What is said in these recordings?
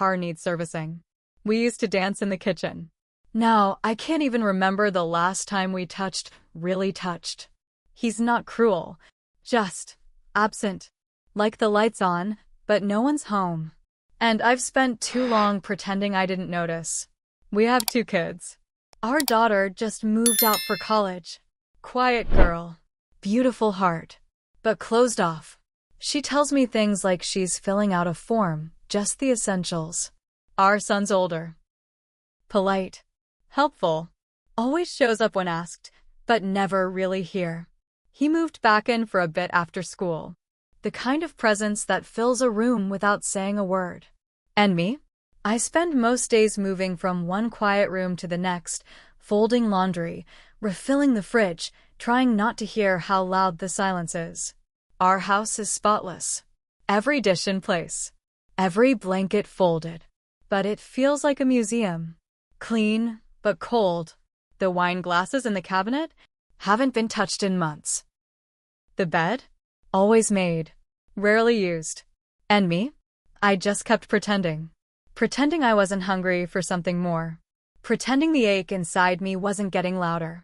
car needs servicing. We used to dance in the kitchen. Now, I can't even remember the last time we really touched. He's not cruel, just absent. Like the lights on, but no one's home. And I've spent too long pretending I didn't notice. We have 2 kids. Our daughter just moved out for college. Quiet girl. Beautiful heart. But closed off. She tells me things like she's filling out a form, just the essentials. Our son's older. Polite. Helpful. Always shows up when asked, but never really here. He moved back in for a bit after school. The kind of presence that fills a room without saying a word. And me? I spend most days moving from one quiet room to the next, folding laundry, refilling the fridge, trying not to hear how loud the silence is. Our house is spotless. Every dish in place. Every blanket folded. But it feels like a museum. Clean, but cold. The wine glasses in the cabinet haven't been touched in months. The bed? Always made. Rarely used. And me? I just kept pretending. Pretending I wasn't hungry for something more. Pretending the ache inside me wasn't getting louder.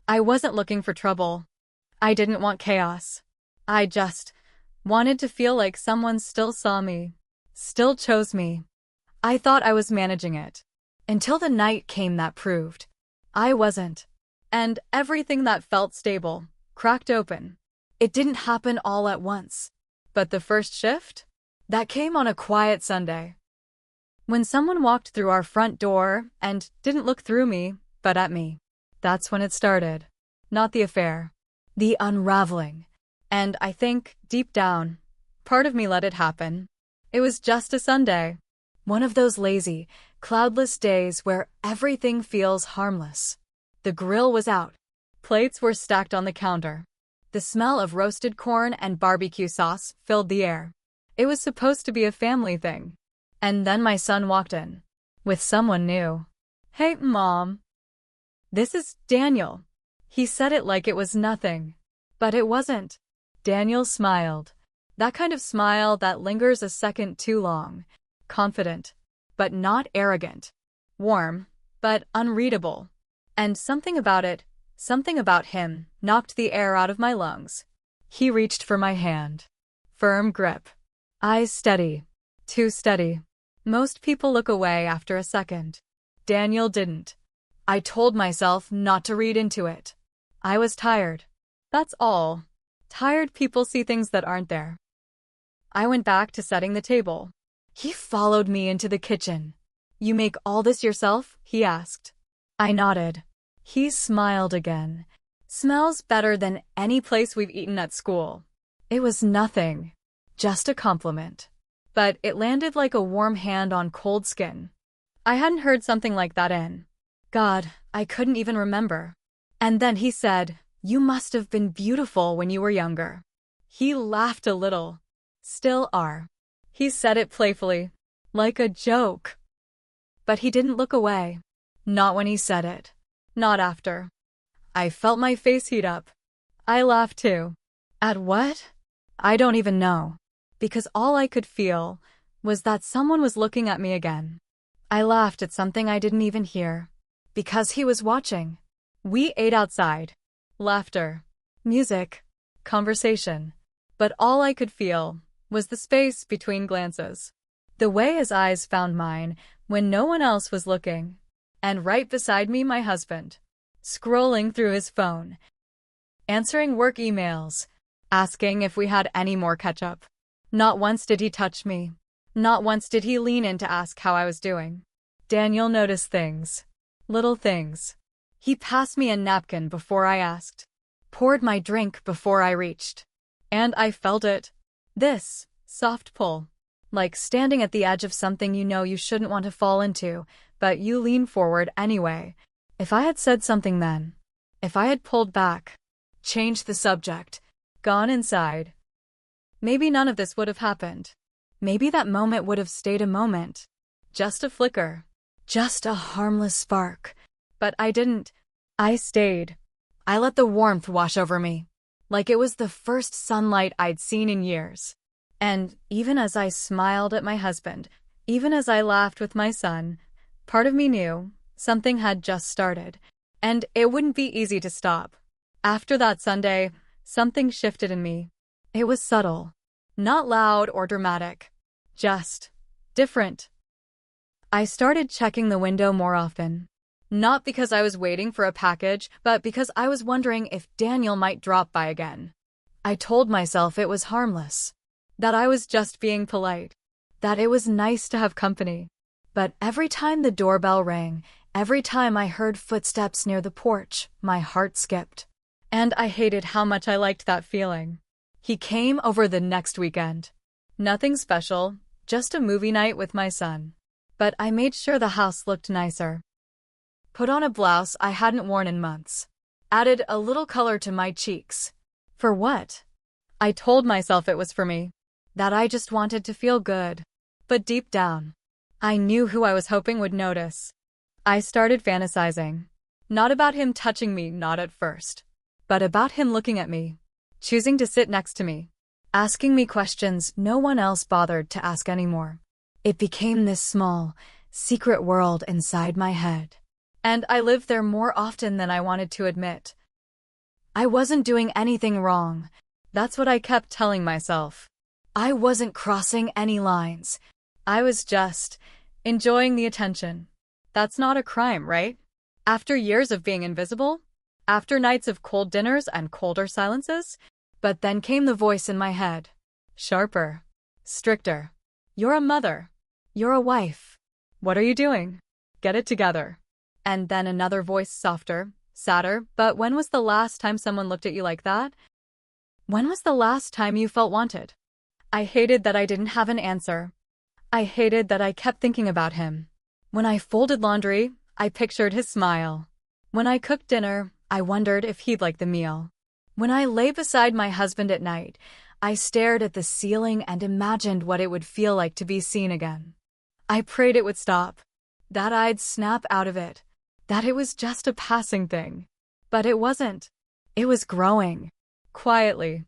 I wasn't looking for trouble. I didn't want chaos. I just wanted to feel like someone still saw me, still chose me. I thought I was managing it. Until the night came that proved I wasn't. And everything that felt stable cracked open. It didn't happen all at once. But the first shift? That came on a quiet Sunday. When someone walked through our front door and didn't look through me, but at me. That's when it started. Not the affair. The unraveling. And I think, deep down, part of me let it happen. It was just a Sunday. One of those lazy, cloudless days where everything feels harmless. The grill was out. Plates were stacked on the counter. The smell of roasted corn and barbecue sauce filled the air. It was supposed to be a family thing. And then my son walked in. With someone new. "Hey, Mom. This is Daniel." He said it like it was nothing. But it wasn't. Daniel smiled. That kind of smile that lingers a second too long. Confident, but not arrogant. Warm, but unreadable. And something about him, knocked the air out of my lungs. He reached for my hand. Firm grip. Eyes steady. Too steady. Most people look away after a second. Daniel didn't. I told myself not to read into it. I was tired. That's all. Tired people see things that aren't there. I went back to setting the table. He followed me into the kitchen. "You make all this yourself?" he asked. I nodded. He smiled again. "Smells better than any place we've eaten at school." It was nothing. Just a compliment. But it landed like a warm hand on cold skin. I hadn't heard something like that in God, I couldn't even remember. And then he said, "You must have been beautiful when you were younger." He laughed a little. "Still are." He said it playfully, like a joke. But he didn't look away. Not when he said it. Not after. I felt my face heat up. I laughed too. At what? I don't even know. Because all I could feel was that someone was looking at me again. I laughed at something I didn't even hear. Because he was watching. We ate outside. Laughter. Music. Conversation. But all I could feel was the space between glances. The way his eyes found mine when no one else was looking. And right beside me, my husband. Scrolling through his phone. Answering work emails. Asking if we had any more ketchup. Not once did he touch me. Not once did he lean in to ask how I was doing. Daniel noticed things. Little things. He passed me a napkin before I asked. Poured my drink before I reached. And I felt it. This soft pull. Like standing at the edge of something you know you shouldn't want to fall into, but you lean forward anyway. If I had said something then. If I had pulled back. Changed the subject. Gone inside. Maybe none of this would have happened. Maybe that moment would have stayed a moment. Just a flicker. Just a harmless spark. But I didn't. I stayed. I let the warmth wash over me. Like it was the first sunlight I'd seen in years. And even as I smiled at my husband, Even as I laughed with my son, part of me knew something had just started, and it wouldn't be easy to stop. After that Sunday, something shifted in me. It was subtle, not loud or dramatic, just different. I started checking the window more often. Not because I was waiting for a package, but because I was wondering if Daniel might drop by again. I told myself it was harmless, that I was just being polite, that it was nice to have company. But every time the doorbell rang, every time I heard footsteps near the porch, my heart skipped. And I hated how much I liked that feeling. He came over the next weekend. Nothing special, just a movie night with my son. But I made sure the house looked nicer. Put on a blouse I hadn't worn in months. Added a little color to my cheeks. For what? I told myself it was for me. That I just wanted to feel good. But deep down, I knew who I was hoping would notice. I started fantasizing. Not about him touching me, not at first. But about him looking at me. Choosing to sit next to me. Asking me questions no one else bothered to ask anymore. It became this small, secret world inside my head. And I lived there more often than I wanted to admit. I wasn't doing anything wrong. That's what I kept telling myself. I wasn't crossing any lines. I was just enjoying the attention. That's not a crime, right? After years of being invisible? After nights of cold dinners and colder silences? But then came the voice in my head. Sharper. Stricter. You're a mother. You're a wife. What are you doing? Get it together. And then another voice, softer, sadder. But when was the last time someone looked at you like that? When was the last time you felt wanted? I hated that I didn't have an answer. I hated that I kept thinking about him. When I folded laundry, I pictured his smile. When I cooked dinner, I wondered if he'd like the meal. When I lay beside my husband at night, I stared at the ceiling and imagined what it would feel like to be seen again. I prayed it would stop, that I'd snap out of it, that it was just a passing thing. But it wasn't. It was growing. Quietly.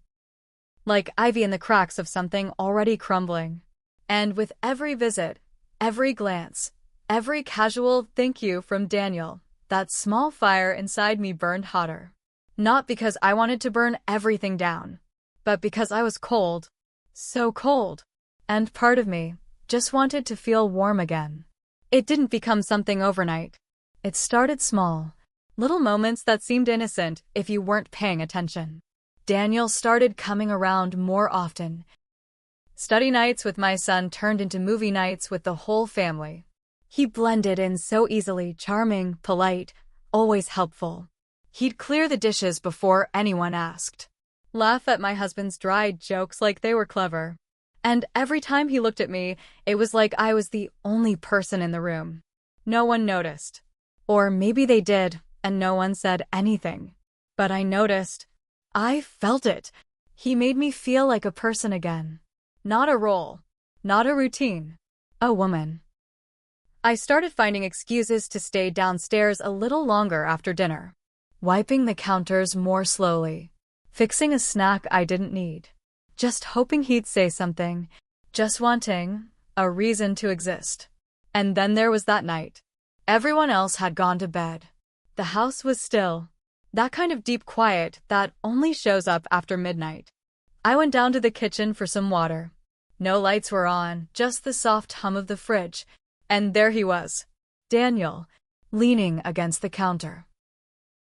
Like ivy in the cracks of something already crumbling. And with every visit, every glance, every casual thank you from Daniel, that small fire inside me burned hotter. Not because I wanted to burn everything down, but because I was cold. So cold. And part of me just wanted to feel warm again. It didn't become something overnight. It started small. Little moments that seemed innocent if you weren't paying attention. Daniel started coming around more often. Study nights with my son turned into movie nights with the whole family. He blended in so easily, charming, polite, always helpful. He'd clear the dishes before anyone asked. Laugh at my husband's dry jokes like they were clever. And every time he looked at me, it was like I was the only person in the room. No one noticed. Or maybe they did, and no one said anything. But I noticed. I felt it. He made me feel like a person again. Not a role. Not a routine. A woman. I started finding excuses to stay downstairs a little longer after dinner. Wiping the counters more slowly. Fixing a snack I didn't need. Just hoping he'd say something. Just wanting a reason to exist. And then there was that night. Everyone else had gone to bed. The house was still. That kind of deep quiet that only shows up after midnight. I went down to the kitchen for some water. No lights were on, just the soft hum of the fridge. And there he was. Daniel, leaning against the counter.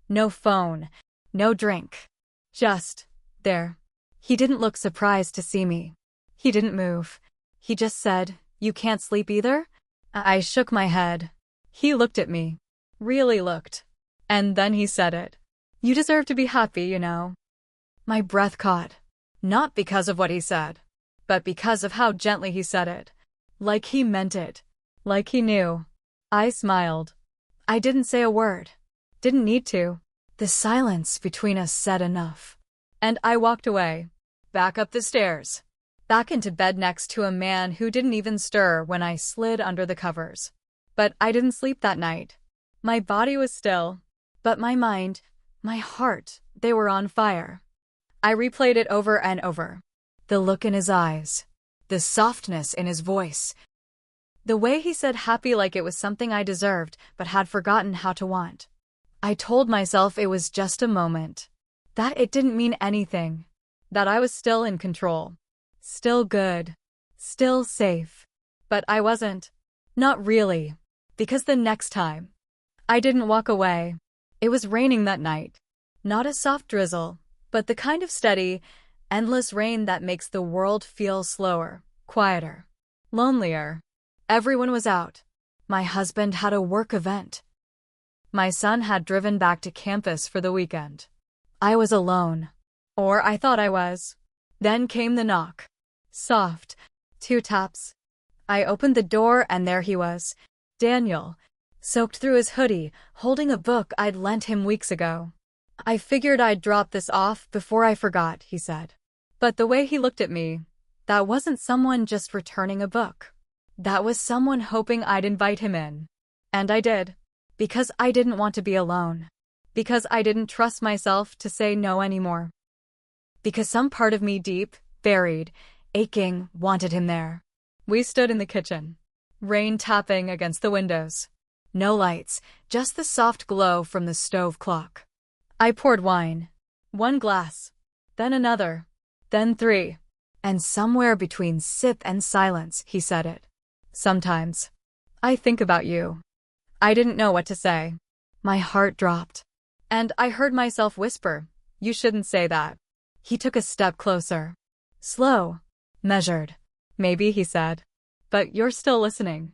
No phone, no drink. Just there. He didn't look surprised to see me. He didn't move. He just said, "You can't sleep either?" I shook my head. He looked at me. Really looked. And then he said it. "You deserve to be happy, you know." My breath caught. Not because of what he said, but because of how gently he said it. Like he meant it. Like he knew. I smiled. I didn't say a word. Didn't need to. The silence between us said enough. And I walked away. Back up the stairs. Back into bed next to a man who didn't even stir when I slid under the covers. But I didn't sleep that night. My body was still. But my mind, my heart, they were on fire. I replayed it over and over. The look in his eyes. The softness in his voice. The way he said happy like it was something I deserved but had forgotten how to want. I told myself it was just a moment. That it didn't mean anything. That I was still in control. Still good. Still safe. But I wasn't. Not really. Because the next time, I didn't walk away. It was raining that night. Not a soft drizzle, but the kind of steady, endless rain that makes the world feel slower, quieter, lonelier. Everyone was out. My husband had a work event. My son had driven back to campus for the weekend. I was alone. Or I thought I was. Then came the knock. Soft. 2 taps. I opened the door and there he was. Daniel. Soaked through his hoodie, holding a book I'd lent him weeks ago. I figured I'd drop this off before I forgot, he said. But the way he looked at me, that wasn't someone just returning a book. That was someone hoping I'd invite him in. And I did. Because I didn't want to be alone. Because I didn't trust myself to say no anymore. Because some part of me deep, buried, aching, wanted him there. We stood in the kitchen. Rain tapping against the windows. No lights, just the soft glow from the stove clock. I poured wine. 1 glass. Then another. Then 3. And somewhere between sip and silence, he said it. Sometimes. I think about you. I didn't know what to say. My heart dropped. And I heard myself whisper, you shouldn't say that. He took a step closer. Slow. Measured. Maybe, he said. But you're still listening.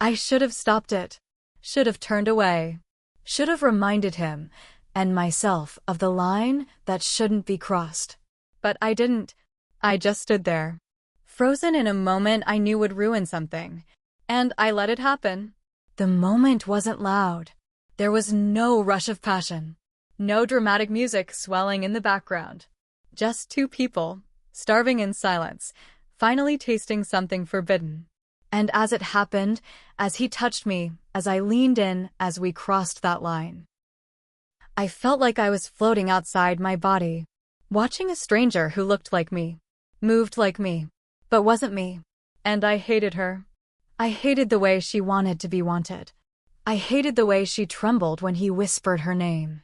I should have stopped it. Should have turned away. Should have reminded him, and myself, of the line that shouldn't be crossed. But I didn't. I just stood there. Frozen in a moment I knew would ruin something. And I let it happen. The moment wasn't loud. There was no rush of passion. No dramatic music swelling in the background. Just 2 people, starving in silence, finally tasting something forbidden. And as it happened, as he touched me, as I leaned in, as we crossed that line, I felt like I was floating outside my body, watching a stranger who looked like me, moved like me, but wasn't me. And I hated her. I hated the way she wanted to be wanted. I hated the way she trembled when he whispered her name.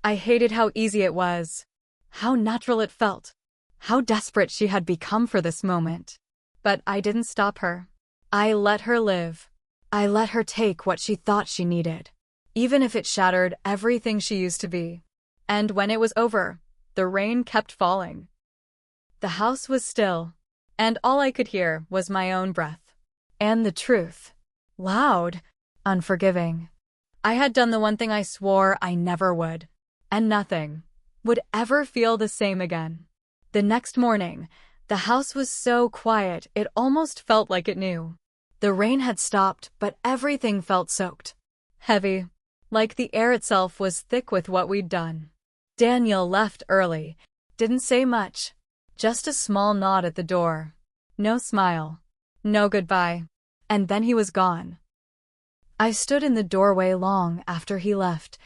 I hated how easy it was, how natural it felt, how desperate she had become for this moment. But I didn't stop her. I let her live. I let her take what she thought she needed, even if it shattered everything she used to be. And when it was over, the rain kept falling. The house was still, and all I could hear was my own breath. And the truth. Loud, unforgiving. I had done the one thing I swore I never would. And nothing would ever feel the same again. The next morning, the house was so quiet it almost felt like it knew. The rain had stopped, but everything felt soaked. Heavy. Like the air itself was thick with what we'd done. Daniel left early. Didn't say much. Just a small nod at the door. No smile. No goodbye. And then he was gone. I stood in the doorway long after he left,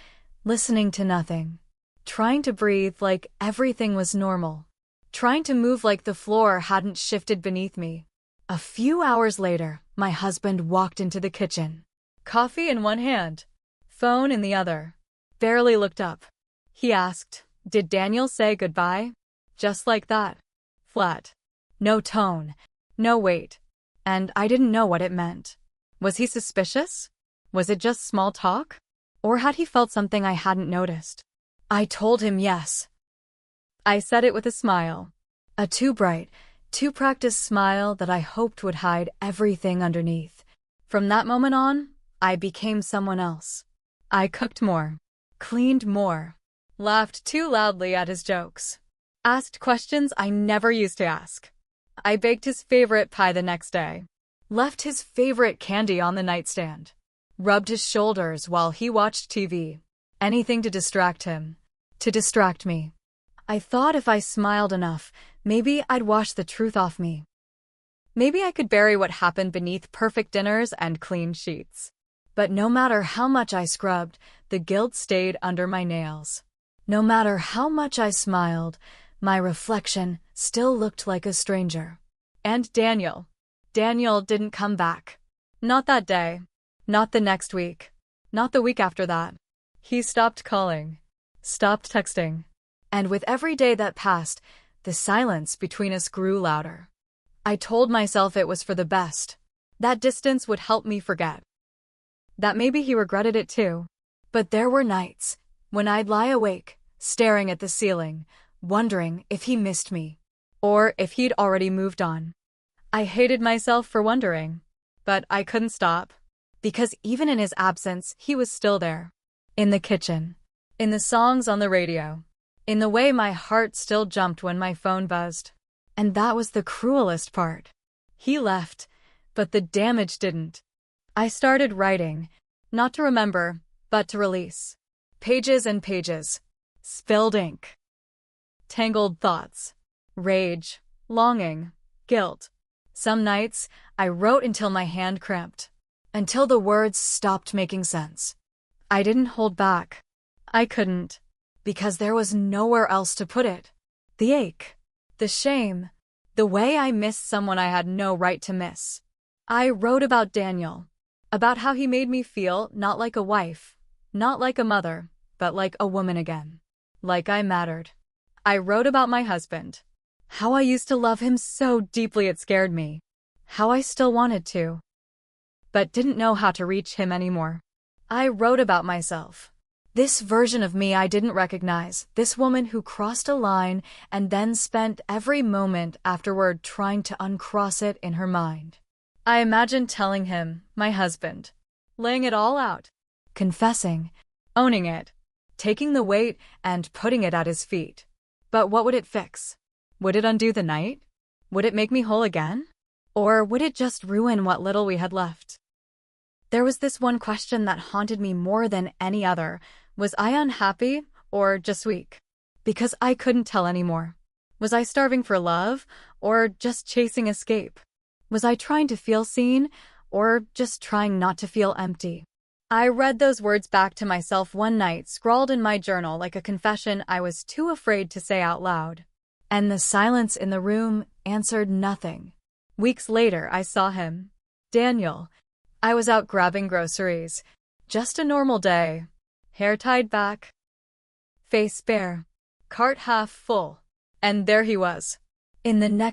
listening to nothing. Trying to breathe like everything was normal. Trying to move like the floor hadn't shifted beneath me. A few hours later, my husband walked into the kitchen. Coffee in one hand, phone in the other. Barely looked up. He asked, "Did Daniel say goodbye?" Just like that. Flat. No tone. No weight. And I didn't know what it meant. Was he suspicious? Was it just small talk? Or had he felt something I hadn't noticed? I told him yes. I said it with a smile. A too bright, too practiced smile that I hoped would hide everything underneath. From that moment on, I became someone else. I cooked more. Cleaned more. Laughed too loudly at his jokes. Asked questions I never used to ask. I baked his favorite pie the next day. Left his favorite candy on the nightstand. Rubbed his shoulders while he watched TV. Anything to distract him. To distract me. I thought if I smiled enough, maybe I'd wash the truth off me. Maybe I could bury what happened beneath perfect dinners and clean sheets. But no matter how much I scrubbed, the guilt stayed under my nails. No matter how much I smiled, my reflection still looked like a stranger. And Daniel. Daniel didn't come back. Not that day. Not the next week. Not the week after that. He stopped calling. Stopped texting. And with every day that passed, the silence between us grew louder. I told myself it was for the best. That distance would help me forget. That maybe he regretted it too. But there were nights when I'd lie awake, staring at the ceiling, wondering if he missed me, or if he'd already moved on. I hated myself for wondering, but I couldn't stop. Because even in his absence, he was still there. In the kitchen. In the songs on the radio. In the way my heart still jumped when my phone buzzed. And that was the cruelest part. He left, but the damage didn't. I started writing, not to remember, but to release. Pages and pages. Spilled ink. Tangled thoughts. Rage. Longing. Guilt. Some nights, I wrote until my hand cramped. Until the words stopped making sense. I didn't hold back. I couldn't. Because there was nowhere else to put it. The ache. The shame. The way I missed someone I had no right to miss. I wrote about Daniel. About how he made me feel not like a wife, not like a mother, but like a woman again. Like I mattered. I wrote about my husband. How I used to love him so deeply it scared me. How I still wanted to, but didn't know how to reach him anymore. I wrote about myself. This version of me I didn't recognize, this woman who crossed a line and then spent every moment afterward trying to uncross it in her mind. I imagined telling him, my husband, laying it all out, confessing, owning it, taking the weight and putting it at his feet. But what would it fix? Would it undo the night? Would it make me whole again? Or would it just ruin what little we had left? There was this one question that haunted me more than any other. Was I unhappy or just weak? Because I couldn't tell anymore. Was I starving for love or just chasing escape? Was I trying to feel seen or just trying not to feel empty? I read those words back to myself one night, scrawled in my journal like a confession I was too afraid to say out loud. And the silence in the room answered nothing. Weeks later, I saw him. Daniel. I was out grabbing groceries. Just a normal day. Hair tied back. Face bare. Cart half full. And there he was. In the next